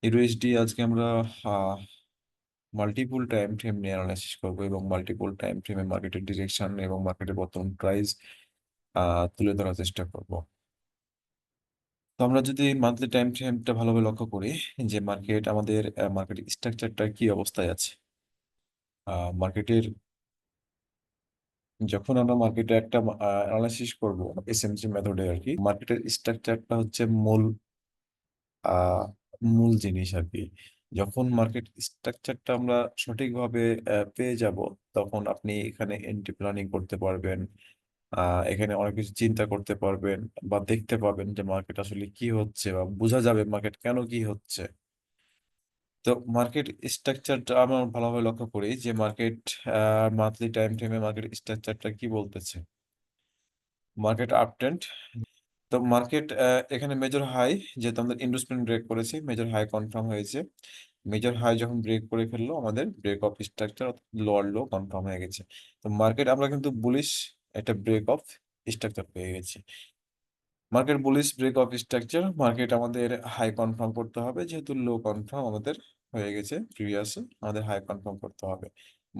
USD আজকে আমরা multiple time frame নিয়ে অ্যানালাইসিস করবো এবং মাল্টিপল টাইম ফ্রেমে মার্কেটের ডিরেকশন এবং মার্কেটের বর্তমান প্রাইস তুলে ধরার চেষ্টা করব। তো আমরা যদি মান্থলি টাইম ফ্রেমটা ভালোভাবে লক্ষ্য করি যে আমাদের মার্কেট স্ট্রাকচারটা কি অবস্থায় আছে। মার্কেটের যখন আমরা মার্কেটে একটা অ্যানালাইসিস করব এসএমসি মেথডে আর কি, মার্কেটের স্ট্রাকচারটা হচ্ছে আহ মূল জিনিস আর কি। যখন মার্কেট স্ট্রাকচারটা আমরা সঠিকভাবে পেয়ে যাব, তখন আপনি এখানে এন্ট্রি প্ল্যানিং করতে পারবেন। এখানে অনেক কিছু চিন্তা করতে পারবেন বা দেখতে পাবেন যে মার্কেট আসলে কি হচ্ছে, বা বোঝা যাবে মার্কেট কেন কি হচ্ছে। তো মার্কেট স্ট্রাকচারটা আমরা ভালোভাবে লক্ষ্য করি যে মার্কেট মান্থলি টাইম ফ্রেমে মার্কেট স্ট্রাকচারটা কি বলতেছে। Market up trend. তো মার্কেট এখানে মেজর হাই, যেহেতু আমাদের ইন্ডুসমেন্ট ব্রেক করেছে, মেজর হাই কনফার্ম হয়েছে। মেজর হাই যখন ব্রেক করে ফেললো, আমাদের break of structure lower low confirm হয়ে গেছে। তো মার্কেট আমরা কিন্তু বুলিশ একটা ব্রেক অফ স্ট্রাকচার পেয়ে গেছি। Market bullish break of structure, market আমাদের হাই কনফার্ম করতে হবে, যেহেতু লো কনফার্ম আমাদের হয়ে গেছে প্রিভিয়াসে, আমাদের হাই কনফার্ম করতে হবে।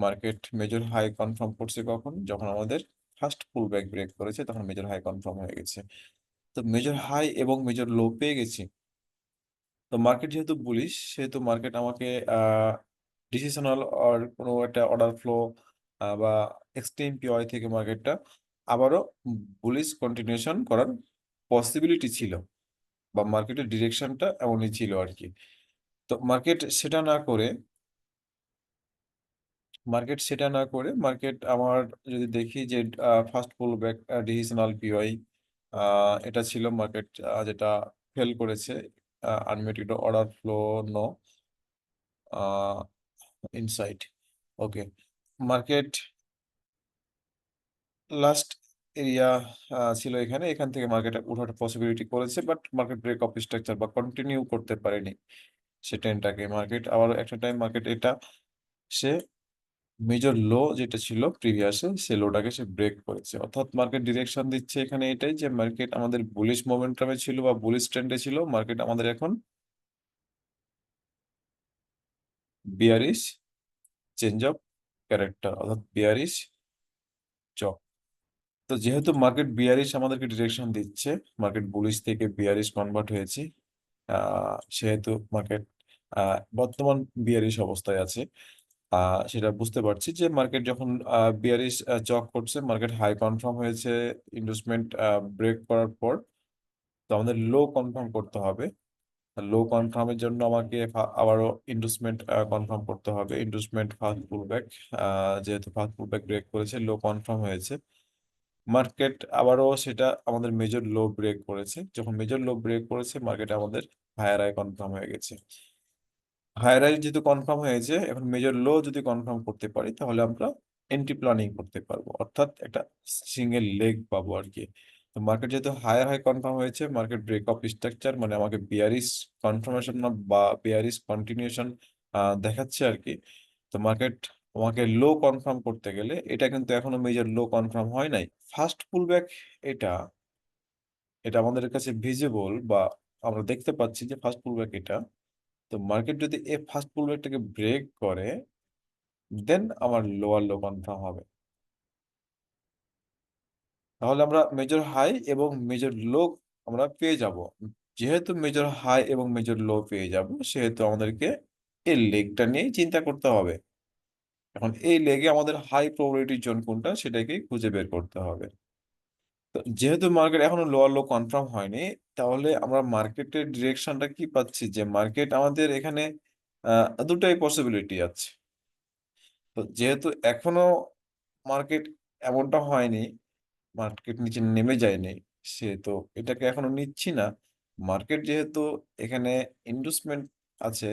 মার্কেট মেজর হাই কনফার্ম করছে কখন? যখন আমাদের ফার্স্ট পুল ব্যাক ব্রেক করেছে, তখন মেজর হাই কনফার্ম হয়ে গেছে। তো মেজর হাই এবং মেজর লো পেয়ে গেছি। তো মার্কেট যেহেতু বুলিশ, সেহেতু মার্কেট আমাকে ডিসিশনাল আর কোনো একটা অর্ডার ফ্লো বা এক্সট্রিম পিওয়াই থেকে মার্কেটটা আবারও বুলিশ কন্টিনিউশন করার পসিবিলিটি ছিল, বা মার্কেটের ডিরেকশনটা এমনই ছিল আর কি। তো মার্কেট আমার যদি দেখি যে first pull back decisional POI এটা ছিল মার্কেট যেটা ফেল করেছে। Unmitigated order flow no inside. Okay, market last area ছিল এখানে, এখান থেকে মার্কেট ওঠার পসিবিলিটি করেছে, but market break of structure বা কন্টিনিউ করতে পারেনি সে ট্রেনটাকে। মার্কেট আবার একটা টাইম মার্কেট এটা সে মেজর লো যেটা ছিল প্রিভিয়াসে, সে লোটাকে সে ব্রেক করেছে। অর্থাৎ মার্কেট ডিরেকশন দিচ্ছে এখানে এটাই যে মার্কেট আমাদের বুলিশ মোমেন্টামে ছিল বা বুলিশ ট্রেন্ডে ছিল, মার্কেট আমাদের এখন বিয়ারিশ চেঞ্জ অফ ক্যারেক্টার, অর্থাৎ বিয়ারিশ চক। তো যেহেতু মার্কেট বিয়ারিশ আমাদেরকে ডিরেকশন দিচ্ছে, মার্কেট বুলিশ থেকে বিয়ারিশ কনভার্ট হয়েছে, সেহেতু মার্কেট বর্তমান বিয়ারিশ অবস্থায় আছে। সেটা বুঝতে পারছি যে মার্কেট যখন বিয়ারিশ চক করছে, মার্কেট হাই কনফার্ম হয়েছে ইন্ডুসমেন্ট ব্রেক করার পর। তো আমাদের লো কনফার্ম করতে হবে। লো কনফার্মের জন্য আমাকে আবারও ইন্ডুসমেন্ট কনফার্ম করতে হবে। ইন্ডুসমেন্ট ফার্স্ট পুলব্যাক, যেহেতু ফার্স্ট পুলব্যাক ব্রেক করেছে, লো কনফার্ম হয়েছে। মার্কেট আবারও সেটা আমাদের মেজর লো ব্রেক করেছে, যখন মেজর লো ব্রেক করেছে মার্কেট আমাদের হায়ার হাই কনফার্ম হয়ে গেছে। হায়ার হাই যেহেতু কনফার্ম হয়েছে, এখন মেজর লো যদি কনফার্ম করতে পারি, তাহলে আমরা এন্ট্রি প্ল্যানিং করতে পারবো, অর্থাৎ একটা সিঙ্গেল লেগ পাবো আর কি। তো মার্কেট যেহেতু হায়ার হাই কনফার্ম হয়েছে, মার্কেট ব্রেক অফ স্ট্রাকচার মানে আমাকে বিয়ারিশ কনফার্মেশন বা বিয়ারিশ কন্টিনিউশন দেখাচ্ছে আর কি। তো মার্কেট আমাকে লো কনফার্ম করতে গেলে, এটা কিন্তু এখনো মেজর লো কনফার্ম হয় নাই, ফার্স্ট পুলব্যাক এটা এটা আমাদের কাছে ভিজিবল, বা আমরা দেখতে পাচ্ছি যে ফার্স্ট পুলব্যাক এটা। তো মার্কেট যদি এই ফার্স্ট পুলব্যাকটাকে ব্রেক করে, দেন আমার লোয়ার লো কনফার্ম হবে। তাহলে আমরা মেজর হাই এবং মেজর লো আমরা পেয়ে যাব। যেহেতু মেজর হাই এবং মেজর লো পেয়ে যাব, সেহেতু আমাদেরকে এই লেগটা নিয়ে চিন্তা করতে হবে। এখন এই লেগে আমাদের হাই প্রবাবিলিটি জোন কোনটা, সেটাকে খুঁজে বের করতে হবে। তো যেহেতু মার্কেট এখনো লোয়ার লো কনফার্ম হয়নি, তাহলে আমরা মার্কেটের ডিরেকশনটা কি পাচ্ছি যে মার্কেট আমাদের এখানে দুটাই পসিবিলিটি আছে। তো যেহেতু এখনো মার্কেট এমনটা হয়নি, মার্কেট নিচে নেমে যায়নি, সেহেতু এটাকে এখনো নিচ্ছি না। মার্কেট যেহেতু এখানে ইন্ডুসমেন্ট আছে,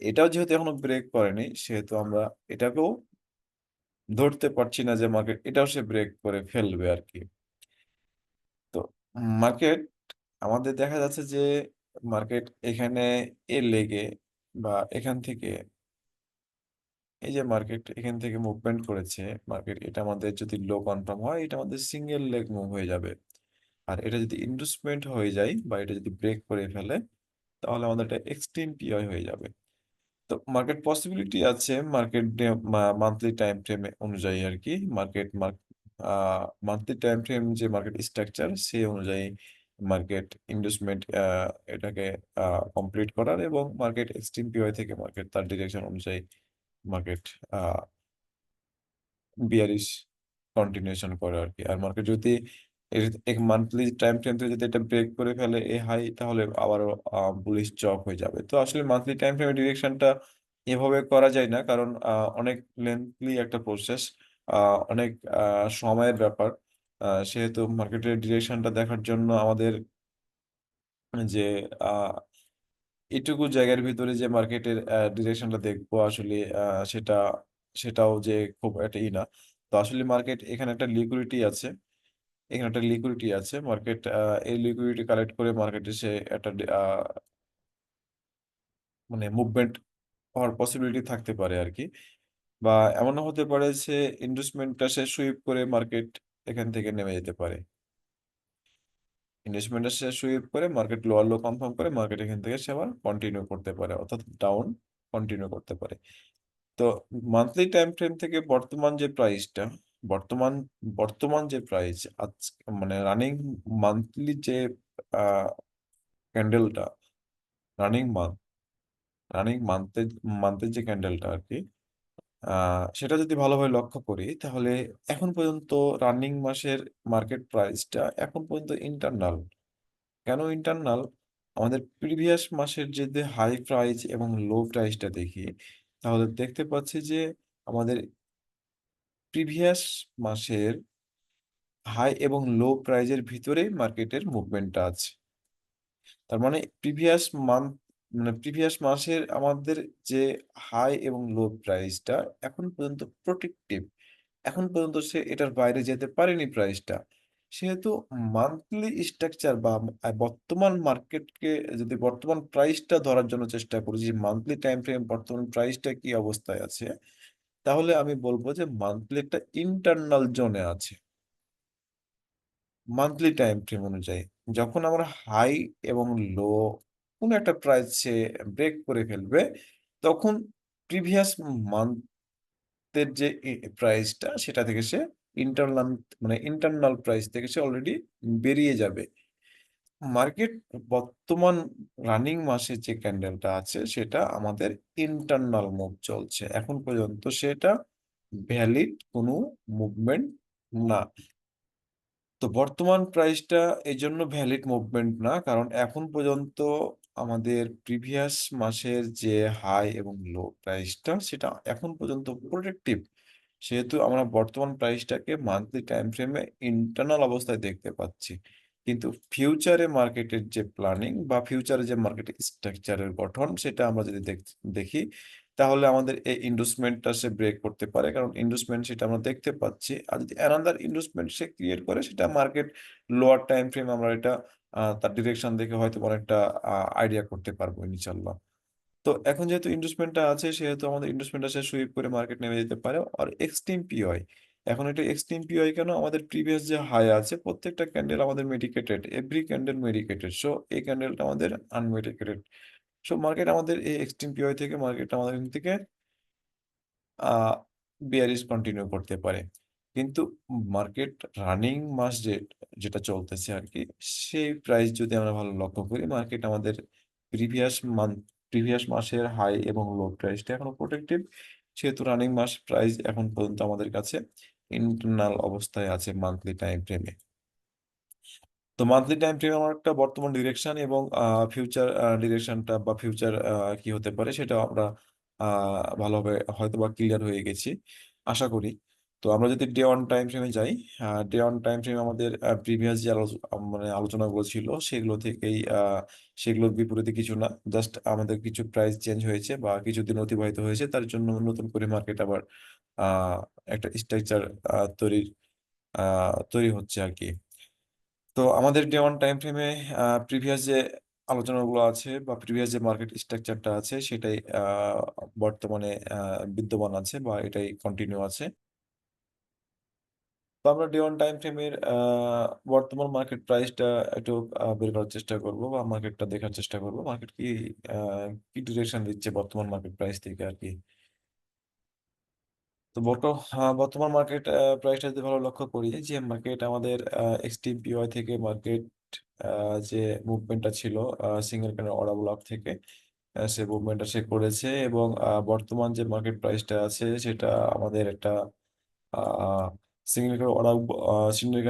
এটাও যেহেতু এখনো ব্রেক করেনি, সেহেতু আমরা এটাকেও ধরতে পারছি না যে মার্কেট এটাও সে ব্রেক করে ফেলবে আর কি। তো মার্কেট আমাদের দেখা যাচ্ছে যে মার্কেট এখানে এ লেগে বা এখান থেকে, এই যে মার্কেট এখান থেকে মুভমেন্ট করেছে, মার্কেট এটা আমাদের যদি লো কনফার্ম হয়, এটা আমাদের সিঙ্গেল লেগ মুভ হয়ে যাবে। আর এটা যদি ইন্ডুসমেন্ট হয়ে যায় বা এটা যদি ব্রেক করে ফেলে, তাহলে আমাদের এটা এক্সট্রিম পিওই হয়ে যাবে। তো মার্কেট পসিবিলিটি আছে মার্কেট মান্থলি টাইম ফ্রেম অনুযায়ী আর কি। মান্থলি টাইম ফ্রেম যে মার্কেট স্ট্রাকচার সে অনুযায়ী মার্কেট ইনভেস্টমেন্ট এটাকে কমপ্লিট করার, এবং মার্কেট এক্সট্রিম পিওই থেকে মার্কেট তার ডিরেকশন অনুযায়ী মার্কেট বিয়ারিশ কন্টিনিউশন করে আর কি। আর মার্কেট যদি এক মান্থলি টাইম ফ্রেম থেকে যদি এটা ব্রেক করে ফেলে এই হাই, তাহলে আবারও বুলিশ চক হয়ে যাবে। তো আসলে মান্থলি টাইম ফ্রেমের ডিরেকশনটা এভাবে করা যায় না, কারণ অনেক লেন্থলি একটা প্রসেস, অনেক সময়ের ব্যাপার। সেহেতু মার্কেটের ডিরেকশনটা দেখার জন্য আমাদের যে আহ এটুকু জায়গার ভিতরে যে মার্কেটের ডিরেকশনটা দেখবো আসলে সেটাও যে খুব একটা না। তো আসলে মার্কেট এখানে একটা লিকুইডিটি আছে, এখানে একটা লিকুইডিটি আছে। মার্কেট এই লিকুইডিটি কালেক্ট করে মার্কেটে সে একটা মানে মুভমেন্ট হওয়ার পসিবিলিটি থাকতে পারে আরকি। বা এমনও হতে পারে যে ইনভেস্টমেন্টটা সে সুইপ করে মার্কেট এখান থেকে নেমে যেতে পারে। ইনভেস্টমেন্টটা সে সুইপ করে মার্কেট লোয়ার লো কনফার্ম করে মার্কেট এখান থেকে সে আবার কন্টিনিউ করতে পারে, অর্থাৎ ডাউন কন্টিনিউ করতে পারে। তো মান্থলি টাইম ফ্রেম থেকে বর্তমান বর্তমান যে প্রাইস আজ মানে মান্থলি যে আহ ক্যান্ডেলটা রানিং মান্থ রানিং মান্থের যে ক্যান্ডেলটা আর কি, সেটা যদি ভালোভাবে লক্ষ্য করি তাহলে এখন পর্যন্ত রানিং মাসের মার্কেট প্রাইসটা এখন পর্যন্ত ইন্টারনাল। কেন ইন্টারনাল? আমাদের প্রিভিয়াস মাসের যদি হাই প্রাইস এবং লো প্রাইসটা দেখি, তাহলে দেখতে পাচ্ছি যে আমাদের প্রিভিয়াস মাসের হাই এবং লো প্রাইজের ভিতরেই মার্কেটের মুভমেন্টটা আছে। তার মানে প্রিভিয়াস মাসের আমাদের যে হাই এবং লো প্রাইসটা এখন পর্যন্ত প্রোটেক্টিভ। এখন পর্যন্ত সে এটার বাইরে যেতে পারেনি প্রাইসটা। সেহেতু মান্থলি স্ট্রাকচার বা বর্তমান মার্কেটকে যদি বর্তমান প্রাইসটা ধরার জন্য চেষ্টা করি যে মান্থলি টাইম ফ্রেম বর্তমান প্রাইসটা কি অবস্থায় আছে, তাহলে আমি বলব যে মান্থলি একটা ইন্টারনাল জোনে আছে। মান্থলি টাইম ফ্রেম অনুযায়ী যখন আমরা হাই এবং লো কোন একটা প্রাইস সে ব্রেক করে ফেলবে, তখন প্রিভিয়াস মান্থের যে প্রাইসটা সেটা থেকে সে ইন্টারনাল ইন্টারনাল প্রাইস থেকে সে অলরেডি বেরিয়ে যাবে। মার্কেট বর্তমান রানিং মাসে যে ক্যান্ডেলটা আছে সেটা আমাদের ইন্টারনাল মুভ চলছে, এখন পর্যন্ত সেটা ভ্যালিড কোনো মুভমেন্ট না। তো বর্তমান প্রাইসটা এজন্য ভ্যালিড মুভমেন্ট না, কারণ এখন পর্যন্ত আমাদের প্রিভিয়াস মাসের যে হাই এবং লো প্রাইসটা সেটা এখন পর্যন্ত প্রোটেক্টিভ। সেহেতু আমরা বর্তমান প্রাইসটাকে মান্থলি টাইম ফ্রেমে ইন্টারনাল অবস্থায় দেখতে পাচ্ছি। কিন্তু ফিউচারে মার্কেটের যে প্ল্যানিং বা ফিউচারে যে মার্কেট স্ট্রাকচারের গঠন সেটা আমরা যদি দেখি, তাহলে আমাদের এই ইন্ডুসমেন্টটা সে ব্রেক করতে পারে, কারণ ইন্ডুসমেন্ট সেটা আমরা দেখতে পাচ্ছি। আর যদি অ্যানাদার ইন্ডুসমেন্ট সে ক্রিয়েট করে সেটা মার্কেট লোয়ার টাইম ফ্রেম আমরা এটা তার ডিরেকশন দেখে হয়তো অনেকটা আইডিয়া করতে পারবো ইনশাল্লাহ। তো এখন যেহেতু ইনভেস্টমেন্টটা আছে সেহেতু আমাদের ইনভেস্টমেন্টটা শেষ সুইপ করে মার্কেট নেমে যেতে পারে। আর এক্সট্রিম পিওয়াই, এখন এটা এক্সট্রিম পিওয়াই কেন? আমাদের প্রিভিয়াস যে হাই আছে প্রত্যেকটা ক্যান্ডেল আমাদের medicated, every candle medicated, so এই ক্যান্ডেলটা আমাদের আনমেডিকেটেড। সো মার্কেট আমাদের এই এক্সট্রিম পিওয়াই থেকে মার্কেট আমাদের এখান থেকে বিয়ারিশ কন্টিনিউ করতে পারে। কিন্তু মার্কেট রানিং মাস যেটা চলতেছে আর কি, সেই প্রাইস যদি আমরা ভালো লক্ষ্য করি, মার্কেট আমাদের প্রিভিয়াস মান্থ প্রিভিয়াস মাসের হাই এবং লো প্রাইসটা এখনো প্রোটেক্টেড। সেহেতু রানিং মাস প্রাইস এখন পর্যন্ত আমাদের কাছে ইন্টারনাল অবস্থায় আছে মান্থলি টাইম ফ্রেমে। তো মান্থলি টাইম ফ্রেম আমার একটা বর্তমান ডিরেকশন এবং ফিউচার ডিরেকশনটা বা ফিউচার কি হতে পারে সেটা আমরা ভালোভাবে হয়তো বা ক্লিয়ার হয়ে গেছি আশা করি। তো আমরা যদি ডে ওয়ান টাইম ফ্রেমে যাই, ডে ওয়ান টাইম ফ্রেম আমাদের প্রিভিয়াস যে আলোচনাগুলো ছিল সেগুলো থেকেই সেগুলোর বিপরীতে কিছু না, জাস্ট আমাদের কিছু প্রাইস চেঞ্জ হয়েছে বা কিছুদিন অতিবাহিত হয়েছে, তার জন্য নতুন করে মার্কেট আবার আহ একটা স্ট্রাকচার তৈরি হচ্ছে আর কি। তো আমাদের ডে ওয়ান টাইম ফ্রেমে প্রিভিয়াস যে আলোচনাগুলো আছে বা প্রিভিয়াস যে মার্কেট স্ট্রাকচারটা আছে সেটাই বর্তমানে বিদ্যমান আছে বা এটাই কন্টিনিউ আছে। তো আমরা ডে ওয়ান টাইম ফ্রেমের বর্তমান মার্কেট প্রাইসটা একটু বের করার চেষ্টা করব বা মার্কেটটা দেখার চেষ্টা করব। মার্কেট কি ডিরেকশন দিচ্ছে বর্তমান মার্কেট প্রাইস থেকে আরকি। তো বর্তমান মার্কেট প্রাইসটা যদি ভালো লক্ষ্য করি যে মার্কেট আমাদের এক্সটিপিওয়াই থেকে মার্কেট যে মুভমেন্টটা ছিল সিঙ্গেল ক্যান্ডেল অর্ডার ব্লক থেকে সে মুভমেন্টটা সে করেছে এবং বর্তমান যে মার্কেট প্রাইসটা আছে সেটা আমাদের একটা a single candle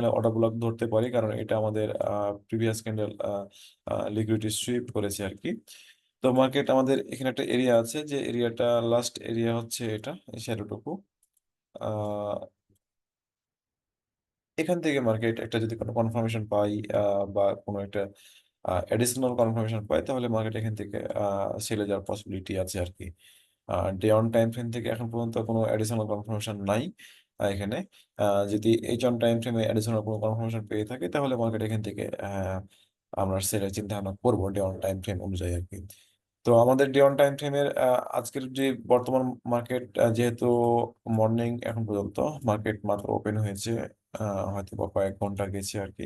order block ধরতে পারি। কারণ এটা আমাদের প্রিভিয়াস ক্যান্ডেল লিকুইডিটি সুইপ করেছে আরকি। তো মার্কেট আমাদের এখানে একটা এরিয়া আছে যে এরিয়াটা লাস্ট এরিয়া হচ্ছে এটা, এই শ্যাডোটুকু। আ এখান থেকে মার্কেট একটা যদি কোনো কনফার্মেশন পাই বা কোনো একটা অ্যাডিশনাল কনফার্মেশন পাই তাহলে মার্কেট এখান থেকে সেলে যাওয়ার পসিবিলিটি আছে আরকি। ডে অন টাইম ফ্রেম থেকে এখন পর্যন্ত কোনো অ্যাডিশনাল কনফার্মেশন নাই এখানে। আ যদি এইচ অন টাইম ফ্রেমে অ্যাডিশনাল কোনো কনফার্মেশন পেয়ে থাকি তাহলে মার্কেট এখান থেকে আমরা সেলের চিন্তাভাবনা করব ডে অন টাইম ফ্রেম অনুযায়ী আরকি। তো আমাদের ডে অন টাইম ফ্রেমের আজকের যে বর্তমান মার্কেট যেহেতু মর্নিং এখন পর্যন্ত মার্কেট মাত্র ওপেন হয়েছে। আ হয়তোবা কয়েক ঘন্টা গেছে আরকি।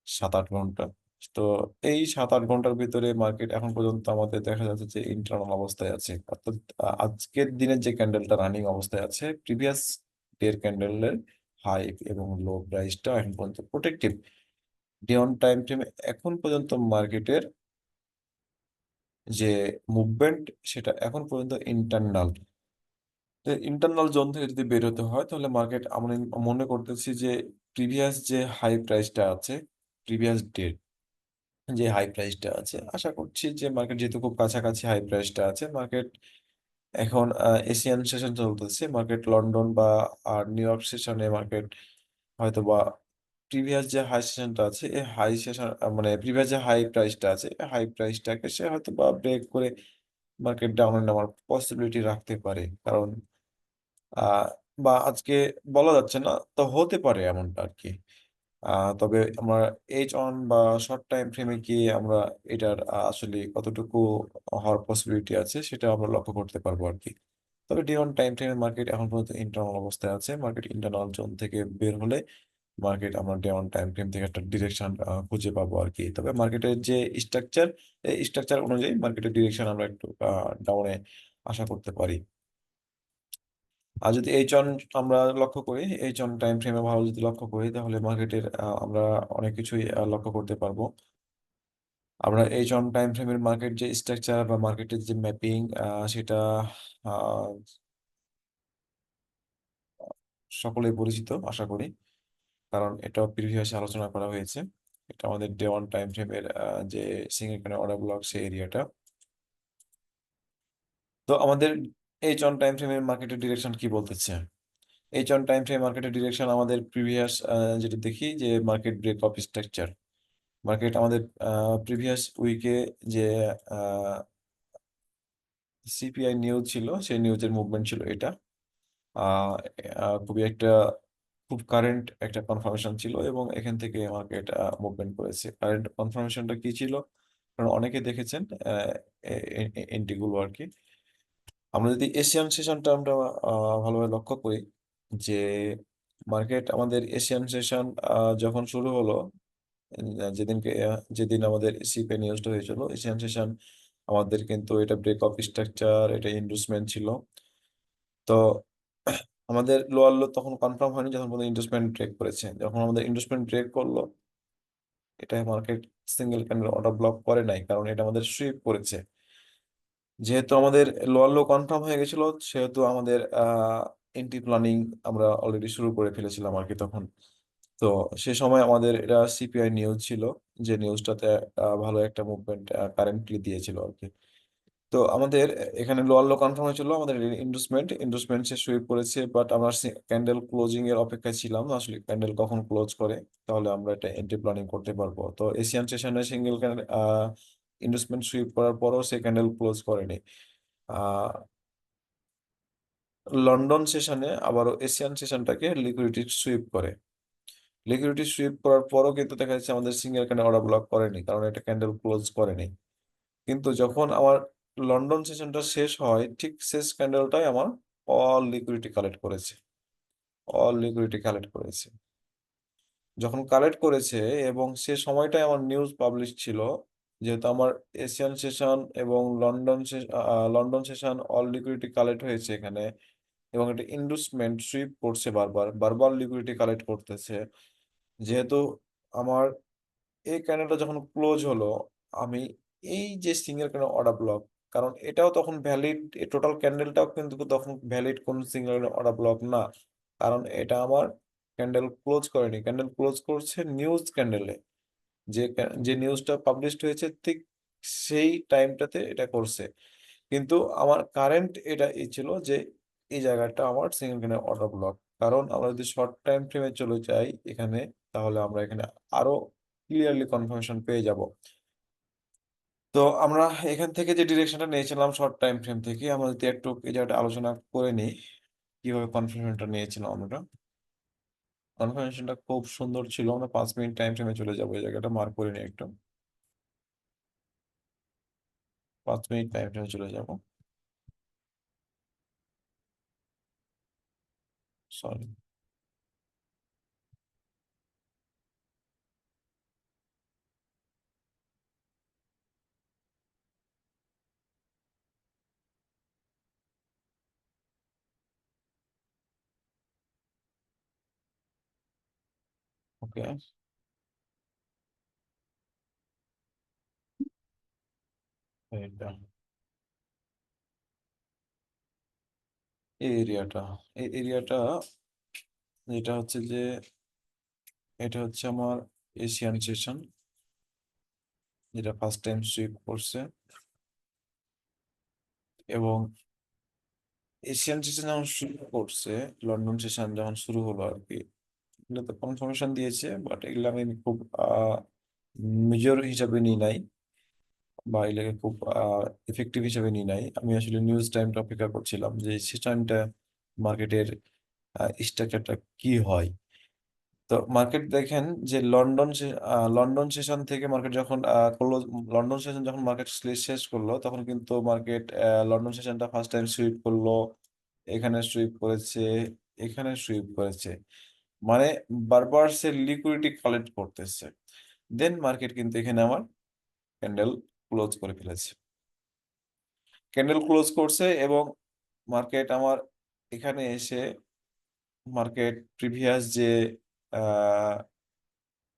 ৭-৮ ঘন্টা। তো এই ৭-৮ ঘন্টার ভিতরে মার্কেট এখন পর্যন্ত আমাদের দেখা যাচ্ছে যে ইন্টারনাল অবস্থায় আছে। অর্থাৎ আজকের দিনের যে ক্যান্ডেলটা রানিং অবস্থায় আছে, প্রিভিয়াস ডে এর ক্যান্ডেলের হাই এবং লো প্রাইসটা এখন পর্যন্ত প্রটেক্টিভ। ডে অন টাইম ফ্রেমে এখন পর্যন্ত মার্কেটের যে মুভমেন্ট সেটা এখন পর্যন্ত ইন্টারনাল। তো ইন্টারনাল জোন থেকে যদি বের হতে হয় তাহলে মার্কেট আমি মনে করতেছি যে প্রিভিয়াস যে হাই প্রাইসটা আছে, প্রিভিয়াস ডে যে হাই প্রাইসটা আছে, আশা করছি যে মার্কেট যেহেতু খুব কাছাকাছি হাই প্রাইসটা আছে, মার্কেট এখন এশিয়ান সেশন চলতেছে। মার্কেট লন্ডন বা নিউ ইয়র্ক সেশনে মার্কেট হয়তোবা প্রিভিয়াস যে হাই সেশনটা আছে, এই হাই সেশন মানে প্রিভিয়াস যে হাই প্রাইসটা আছে, এই হাই প্রাইসটাকে সে হয়তোবা ব্রেক করে মার্কেট ডাউন এ নামার পসিবিলিটি রাখতে পারে। কারণ আ বা আজকে বলা যাচ্ছে না, তো হতে পারে এমনটা আরকি। আ তবে আমরা এইচ অন বা শর্ট টাইম ফ্রেম এ গিয়ে আমরা এটার আসলে কতটুকু হওয়ার পসিবিলিটি আছে সেটা আমরা লক্ষ্য করতে পারবো আরকি। তবে ডে অন টাইম ফ্রেম এর মার্কেট এখন পর্যন্ত ইন্টারনাল অবস্থায় আছে। মার্কেট ইন্টারনাল জোন থেকে বের হলে মার্কেট আমরা ডে অন টাইম ফ্রেম থেকে একটা ডিরেকশন খুঁজে পাবো আরকি। তবে মার্কেটের যে স্ট্রাকচার, এই স্ট্রাকচার অনুযায়ী মার্কেটের ডিরেকশন আমরা একটু ডাউন এ আশা করতে পারি। আর যদি এইচ-অন আমরা লক্ষ্য করি, এইচ-অন টাইম ফ্রেমে ভালো যদি লক্ষ্য করি তাহলে মার্কেটের আমরা অনেক কিছুই লক্ষ্য করতে পারবো। আমরা এইচ-অন টাইম ফ্রেমের মার্কেট যে স্ট্রাকচার বা মার্কেটের যে ম্যাপিং সেটা আ সকলেই পরিচিত আশা করি। কারণ এটাও প্রিভিয়াস আলোচনা করা হয়েছে। এটা আমাদের ডে ওয়ান টাইম ফ্রেমের যে সিঙ্গেল ক্যান্ডেল অর্ডার ব্লক সেই এরিয়াটা। তো আমাদের এইচ-অন টাইম ফ্রেমের মার্কেটের ডিরেকশন কি বলতেছে? এইচ-অন টাইম ফ্রেম মার্কেটের ডিরেকশন আমাদের প্রিভিয়াস যেটা দেখি যে market break of structure. Market আমাদের প্রিভিয়াস উইকে যে আ সিপিআই নিউজ ছিল, সেই নিউজের মুভমেন্ট ছিল এটা। আ খুবই একটা খুব কারেন্ট একটা কনফার্মেশন ছিল এবং এখান থেকে মার্কেট মুভমেন্ট করেছে। কারেন্ট কনফার্মেশনটা কি ছিল? কারণ অনেকে দেখেছেন এ এ এ এন্ট্রি গুলো আরকি। আমরা যদি এশিয়ান সেশনটা আমরা আ ভালোভাবে লক্ষ্য করি যে মার্কেট আমাদের এশিয়ান সেশন যখন শুরু হলো যেদিন আমাদের সিপে নিউজটা হয়েছিল, এশিয়ান সেশন আমাদের কিন্তু এটা ব্রেক অফ স্ট্রাকচার, এটা ইন্ডুসমেন্ট ছিল। তো আমাদের লোয়ার লো তখন কনফার্ম হয়নি যখন পর্যন্ত ইন্ডুসমেন্ট ব্রেক করেছে। যখন আমাদের ইন্ডুসমেন্ট ব্রেক করলো, এটা market single candle order block করে নাই। কারণ এটা আমাদের সুইপ করেছে। যেহেতু আমাদের লোয়ার লো কনফার্ম হয়ে গেছিল, সেহেতু আমাদের এন্ট্রি প্ল্যানিং আমরা অলরেডি শুরু করে ফেলেছিলাম আরকি তখন। তো সে সময় আমাদের এটা সিপিআই নিউজ ছিল। যে নিউজটাতে ভালো একটা মুভমেন্ট কারেন্টলি দিয়েছিল আরকি। তো আমাদের এখানে লোয়ার লো কনফার্ম হয়েছিল। আমাদের ইন্ডোসমেন্ট সে সুইপ করেছে। বাট আমরা ক্যান্ডেল ক্লোজিং এর অপেক্ষায় ছিলাম। আসলে ক্যান্ডেল কখন ক্লোজ করে তাহলে আমরা এটা এন্ট্রি প্ল্যানিং করতে পারবো। তো এশিয়ান সেশনে সিঙ্গেল ক্যান্ডেল ইন্ডোসমেন্ট সুইপ করার পরেও সে ক্যান্ডেল ক্লোজ করেনি। আ লন্ডন সেশনে আবারও এশিয়ান সেশনটাকে লিকুইডিটি সুইপ করে। লিকুইডিটি সুইপ করার পরও কিন্তু দেখা যাচ্ছে আমাদের সিঙ্গেল ক্যান্ডেল অর্ডার ব্লক করেনি। কারণ এটা ক্যান্ডেল ক্লোজ করেনি। কিন্তু যখন আমার লন্ডন সেশনটা শেষ হয়, ঠিক শেষ ক্যান্ডেলটায় আমার অল লিকুইডিটি কালেক্ট করেছে। অল লিকুইডিটি কালেক্ট করেছে। যখন কালেক্ট করেছে এবং সে সময়টায় আমার নিউজ পাবলিশ ছিল, যেহেতু আমার এশিয়ান সেশন এবং London session all liquidity collect হয়েছে এখানে এবং এটা ইন্ডুসমেন্ট সুইপ করছে বারবার লিকুইডিটি কালেক্ট করতেছে। যেহেতু আমার এই ক্যান্ডেলটা যখন ক্লোজ হলো, আমি এই যে সিঙ্গেল ক্যান্ডেল অর্ডার ব্লক, কারণ এটাও তখন ভ্যালিড, টোটাল ক্যান্ডেলটাও কিন্তু তখন ভ্যালিড কোন সিঙ্গেল অর্ডার ব্লক না, কারণ এটা আমার ক্যান্ডেল ক্লোজ করেনি, ক্যান্ডেল ক্লোজ করছে নিউজ ক্যান্ডেলে, যে নিউজটা পাবলিশড হয়েছে ঠিক সেই টাইমটাতে এটা করছে। কিন্তু আমার কারেন্ট এটা এই ছিল যে এই জায়গাটা আমার সিঙ্গেল ক্যান্ডেল অর্ডার ব্লক, কারণ আমরা যদি শর্ট টাইম ফ্রেমে চলে যাই এখানে, তাহলে আমরা এখানে আরো ক্লিয়ারলি কনফার্মেশন পেয়ে যাব। তো আমরা এখান থেকে যে ডিরেকশনটা নিয়েছিলাম শর্ট টাইম ফ্রেম থেকে, আমরা যদি একটু এই জায়গাটা আলোচনা করে নিই কিভাবে কনফার্মেশনটা নিয়েছিলাম আমরা। কনফার্মেশনটা খুব সুন্দর ছিল। আমরা 5 মিনিট টাইম ফ্রেমে চলে যাবো, এই জায়গাটা মার্ক করে নিই একটু। 5 মিনিট টাইম ফ্রেমে চলে যাব। সরি। ওকে। এইটা, এই এরিয়াটা, এই এরিয়াটা যেটা হচ্ছে যে এটা হচ্ছে আমার এশিয়ান সেশন, যেটা ফার্স্ট টাইম সুইপ করছে। এবং এশিয়ান সেশন যখন শুরু করছে, লন্ডন সেশন যখন শুরু হলো আর কি, এগুলো তো কনফার্মেশন দিয়েছে, বাট এগুলো আমি খুব মেজর হিসাবে নিই নাই, বা এগুলোকে খুব এফেক্টিভ হিসাবে নিই নাই। আমি আসলে নিউজ টাইমটা অপেক্ষা করছিলাম যে সে টাইমটা মার্কেটের স্ট্রাকচারটা কি হয়। তো মার্কেট দেখেন যে লন্ডন সেশন থেকে মার্কেট যখন ক্লোজ, লন্ডন সেশন যখন মার্কেট শেষ করলো, তখন কিন্তু মার্কেট লন্ডন সেশনটা ফার্স্ট টাইম সুইপ করলো, এখানে সুইপ করেছে, এখানে সুইপ করেছে, মানে বারবার সে লিকুইডিটি কালেক্ট করতেছে। দেন মার্কেট কিন্তু এখানে আমার ক্যান্ডেল ক্লোজ করে ফেলেছে, ক্যান্ডেল ক্লোজ করছে এবং মার্কেট আমার এখানে এসে, মার্কেট প্রিভিয়াস যে আহ,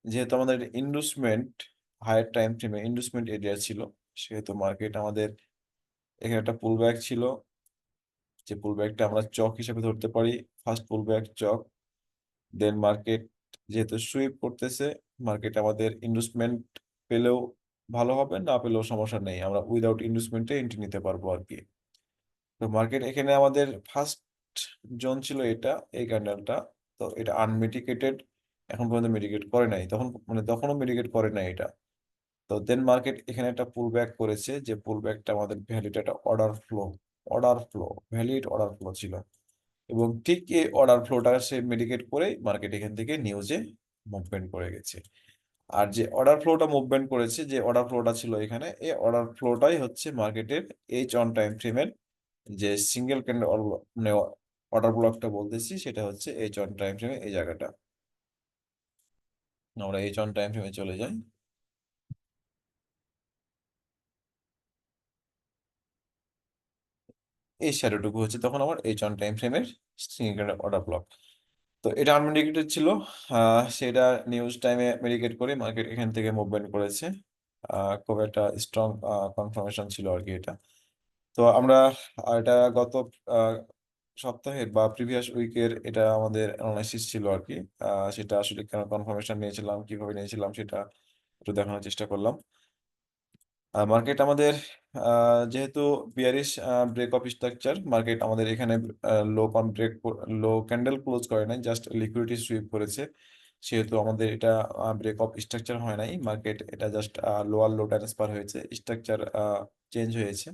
যেহেতু আমাদের ইন্ডুসমেন্ট হায়ার টাইম ফ্রেমে ইন্ডুসমেন্ট এরিয়া ছিল, সেহেতু মার্কেট আমাদের এখানে একটা পুল ব্যাক ছিল, যে পুল ব্যাকটা আমরা চক হিসেবে ধরতে পারি, ফার্স্ট পুল ব্যাক চক। দেন মার্কেট যেহেতু সুইপ করতেছে, মার্কেট আমাদের ইন্ডুসমেন্ট পেলেও ভালো হবে, না পেলেও সমস্যা নেই, আমরা উইদাউট ইন্ডুসমেন্টে এন্ট্রি নিতে পারবো আর কি। তো মার্কেট এখানে আমাদের ফার্স্ট জোন ছিল এটা, এই ক্যান্ডেলটা। তো এটা আনমিটিগেটেড, এখন পর্যন্ত মিটিগেট করে নাই, তখন মানে তখনও মিটিগেট করে নাই এটা। তো দেন মার্কেট এখানে একটা পুল ব্যাক করেছে, যে পুল ব্যাকটা আমাদের ভ্যালিড একটা order flow valid order flow ছিল। এবং ঠিক এই অর্ডার ফ্লোটা সে মিটিগেট করে মার্কেট এখান থেকে নিউজে মুভমেন্ট করে গেছে। আর যে অর্ডার ফ্লোটা মুভমেন্ট করেছে, যে অর্ডার ফ্লোটা ছিল এখানে, এই অর্ডার ফ্লোটাই হচ্ছে মার্কেটের এইচ অন টাইম ফ্রেমের যে সিঙ্গেল ক্যান্ডেল, মানে অর্ডার ব্লকটা বলতেছি, সেটা হচ্ছে এইচ অন টাইম ফ্রেমে এই জায়গাটা। আমরা এইচ অন টাইম ফ্রেমে চলে যাই। এই শ্যাডোটুকু হচ্ছে তখন আমার এইচ অন টাইম ফ্রেমের সিঙ্গেল অর্ডার ব্লক। তো এটা আনমেডিকেটেড ছিল, সেটা নিউজ টাইমে মেডিকেট করে মার্কেট এখান থেকে মুভমেন্ট করেছে। খুব একটা স্ট্রং কনফার্মেশন ছিল আর কি এটা। তো আমরা এটা গত আহ, সপ্তাহের বা প্রিভিয়াস উইকের এটা আমাদের অ্যানালাইসিস ছিল আর কি। সেটা আসলে কেন কনফার্মেশন নিয়েছিলাম, কিভাবে নিয়েছিলাম, সেটা একটু দেখানোর চেষ্টা করলাম। মার্কেট আমাদের যেহেতু bearish break of structure, market আমাদের এখানে লো কন ব্রেক, লো ক্যান্ডেল ক্লোজ করে নাই, জাস্ট লিকুইডিটি সুইপ করেছে। সেহেতু আমাদের এটা ব্রেক অফ স্ট্রাকচার হয় নাই, মার্কেট এটা জাস্ট লোয়ার লো ট্রান্সফার হয়েছে, স্ট্রাকচার চেঞ্জ হয়েছে।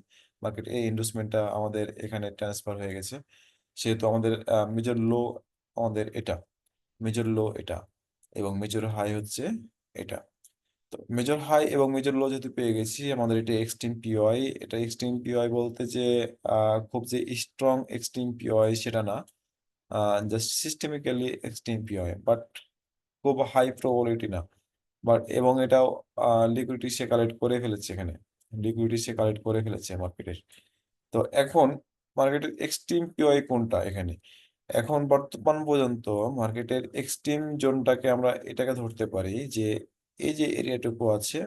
মার্কেট এই ইন্ডুসমেন্টটা আমাদের এখানে ট্রান্সফার হয়ে গেছে। সেহেতু আমাদের মেজর লো, আমাদের এটা মেজর লো এটা, এবং মেজর হাই হচ্ছে এটা। তো মেজর হাই এবং মেজর লো যেহেতু পেয়ে গেছি, আমাদের এটা এক্সট্রিম পিওআই, এটা এক্সট্রিম পিওআই বলতে যে খুব যে স্ট্রং এক্সট্রিম পিওআই সেটা না, জাস্ট সিস্টেমিক্যালি এক্সট্রিম পিওআই, বাট খুব হাই প্রবাবিলিটি না। বাট এবং এটাও লিকুইডিটি সে কালেক্ট করে ফেলেছে এখানে, লিকুইডিটি সে কালেক্ট করে ফেলেছে মার্কেটের। তো এখন মার্কেটের এক্সট্রিম পিওআই কোনটা এখানে? এখন বর্তমান পর্যন্ত মার্কেটের এক্সট্রিম জোনটাকে আমরা এটাকে ধরতে পারি যে এই যে এরিয়াটুকু আছে,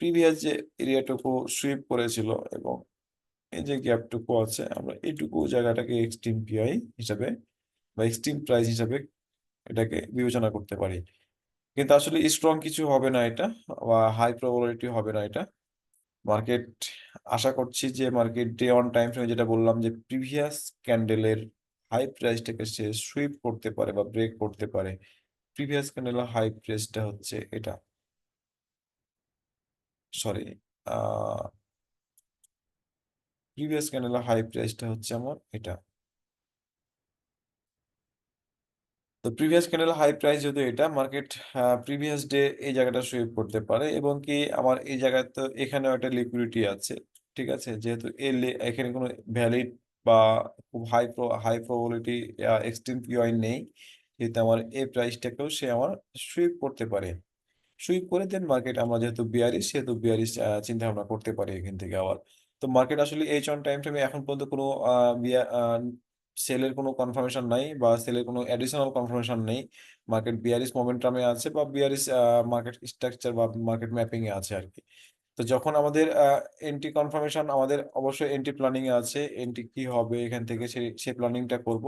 প্রিভিয়াস যে এরিয়াটুকু সুইপ করেছিল এবং এই যে গ্যাপটুকু আছে, আমরা এইটুকু জায়গাটাকে এক্সট্রিম পিওআই হিসাবে বা এক্সট্রিম প্রাইস হিসাবে এটাকে বিবেচনা করতে পারি। কিন্তু আসলে স্ট্রং কিছু হবে না এটা, বা হাই প্রবাবিলিটি হবে না এটা। মার্কেট, আশা করছি যে মার্কেট ডে অন টাইম ফ্রেমে যেটা বললাম যে প্রিভিয়াস ক্যান্ডেলের হাই প্রাইসটাকে সে সুইপ করতে পারে বা ব্রেক করতে পারে। প্রিভিয়াস ক্যান্ডেলের হাই প্রাইসটা হচ্ছে এটা, সরি, প্রিভিয়াস ক্যান্ডেলের হাই প্রাইসটা হচ্ছে আমার এটা। তো প্রিভিয়াস ক্যান্ডেল হাই প্রাইস যদি এটা, মার্কেট প্রিভিয়াস ডে এই জায়গাটা সুইপ করতে পারে এবং কি আমার এই জায়গায় তো এখানেও একটা লিকুইডিটি আছে। ঠিক আছে, যেহেতু এখানে কোনো ভ্যালিড বা খুব হাই প্রবাবিলিটি এক্সট্রিম পিওআই নেই, যেহেতু আমার এই প্রাইসটাকেও সে আমার সুইপ করতে পারে। সুইপ করে দেন মার্কেট, আমরা যেহেতু বিয়ারিশ সেহেতু বিয়ারিশ চিন্তা ভাবনা করতে পারি এখান থেকে আবার। তো মার্কেট আসলে এইচ অন টাইম ফ্রেমে এখন পর্যন্ত কোনো সেলের কোনো কনফার্মেশন নাই বা সেলের কোনো অ্যাডিশনাল কনফার্মেশন নেই। মার্কেট বিয়ারিশ মোমেন্টামে আছে বা বিয়ারিশ মার্কেট স্ট্রাকচার বা মার্কেট ম্যাপিং এ আছে আর কি। তো যখন আমাদের এন্ট্রি কনফার্মেশন, আমাদের অবশ্যই এন্ট্রি প্ল্যানিং এ আছে, এন্ট্রি কি হবে এখান থেকে সেই প্ল্যানিংটা করব।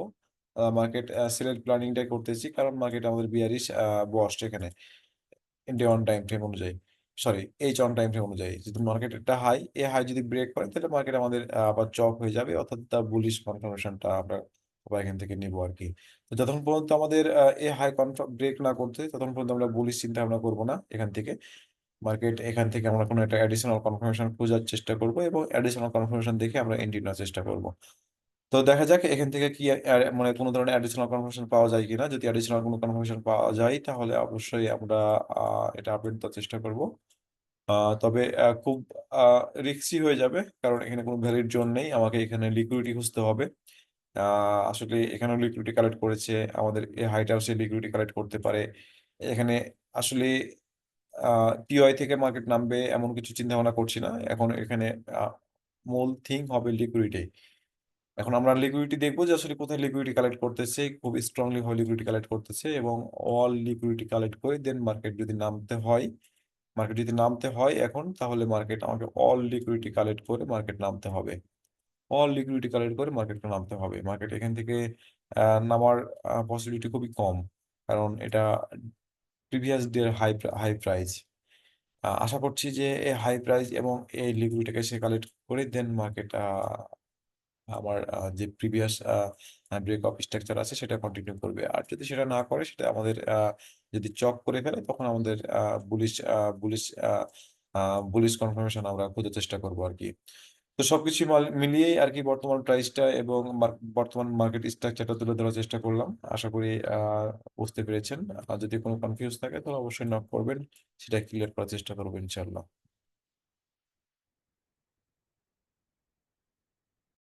মার্কেট সেলের প্ল্যানিংটাই করতেছি, কারণ মার্কেট আমাদের বিয়ারিশ বসড এখানে ডে অন টাইম ফ্রেম অনুযায়ী, sorry H on time frame অনুযায়ী। যদি মার্কেট একটা হাই, এ হাই যদি ব্রেক করে তাহলে মার্কেট আমাদের আবার চক হয়ে যাবে, অর্থাৎ তার বুলিশ কনফার্মেশনটা আমরা সবাই এখান থেকে নিবো আর কি। তো যতক্ষণ পর্যন্ত আমাদের এ হাই কনফার্ম ব্রেক না করতে, ততক্ষণ পর্যন্ত আমরা বুলিশ চিন্তা ভাবনা করবো না এখান থেকে। মার্কেট এখান থেকে আমরা কোনো একটা অ্যাডিশনাল কনফার্মেশন খোঁজার চেষ্টা করব এবং অ্যাডিশনাল কনফার্মেশন দেখে আমরা এন্ট্রি নেওয়ার চেষ্টা করব। তো দেখা যাক এখান থেকে কি মানে কোনো ধরনের অ্যাডিশনাল কনফার্মেশন পাওয়া যায় কিনা। যদি অ্যাডিশনাল কোনো কনফার্মেশন পাওয়া যায় তাহলে অবশ্যই আমরা এটা আপডেট দেওয়ার চেষ্টা করব। তবে খুব রিস্কি হয়ে যাবে, কারণ এখানে কোনো ভ্যালিড জোন নেই, আমাকে এখানে লিকুইডিটি খুঁজতে হবে। আসলে এখানেও লিকুইডিটি কালেক্ট করেছে, আমাদের এই হাইট হাউসে লিকুইডিটি কালেক্ট করতে পারে এখানে। আসলে টিওআই থেকে মার্কেট নামবে এমন কিছু চিন্তা ভাবনা করছি না এখন এখানে। আহ, মূল থিং হবে লিকুইডিটি। এখন আমরা লিকুইডিটি দেখবো যে আসলে কোথায় লিকুইডিটি কালেক্ট করতেছে, খুব স্ট্রংলি হয় লিকুইডিটি কালেক্ট করতেছে এবং অল লিকুইডিটি কালেক্ট করে দেন মার্কেট যদি নামতে হয়, এখন তাহলে মার্কেট আমাকে অল লিকুইডিটি কালেক্ট করে মার্কেট নামতে হবে। অল লিকুইডিটি কালেক্ট করে মার্কেটটা নামতে হবে। মার্কেট এখান থেকে নামার পসিবিলিটি খুবই কম, কারণ এটা প্রিভিয়াস ডে হাই প্রাইস। আশা করছি যে এই হাই প্রাইস এবং এই লিকুইডিটিকে সে কালেক্ট করে দেন মার্কেট আমার যে প্রিভিয়াস ব্রেক অফ স্ট্রাকচার আছে সেটা কন্টিনিউ করবে। আর যদি সেটা না করে, সেটা আমাদের যদি চক করে ফেলে, তখন আমাদের বুলিশ বুলিশ বুলিশ কনফার্মেশন আমরা খোঁজার চেষ্টা করবো আর কি। তো সবকিছু মিলিয়েই আর কি বর্তমান প্রাইসটা এবং বর্তমান মার্কেট স্ট্রাকচারটা তুলে ধরার চেষ্টা করলাম। আশা করি বুঝতে পেরেছেন। আর যদি কোনো কনফিউজ থাকে তাহলে অবশ্যই নক করবেন, সেটা ক্লিয়ার করার চেষ্টা করবো ইনশাল্লাহ।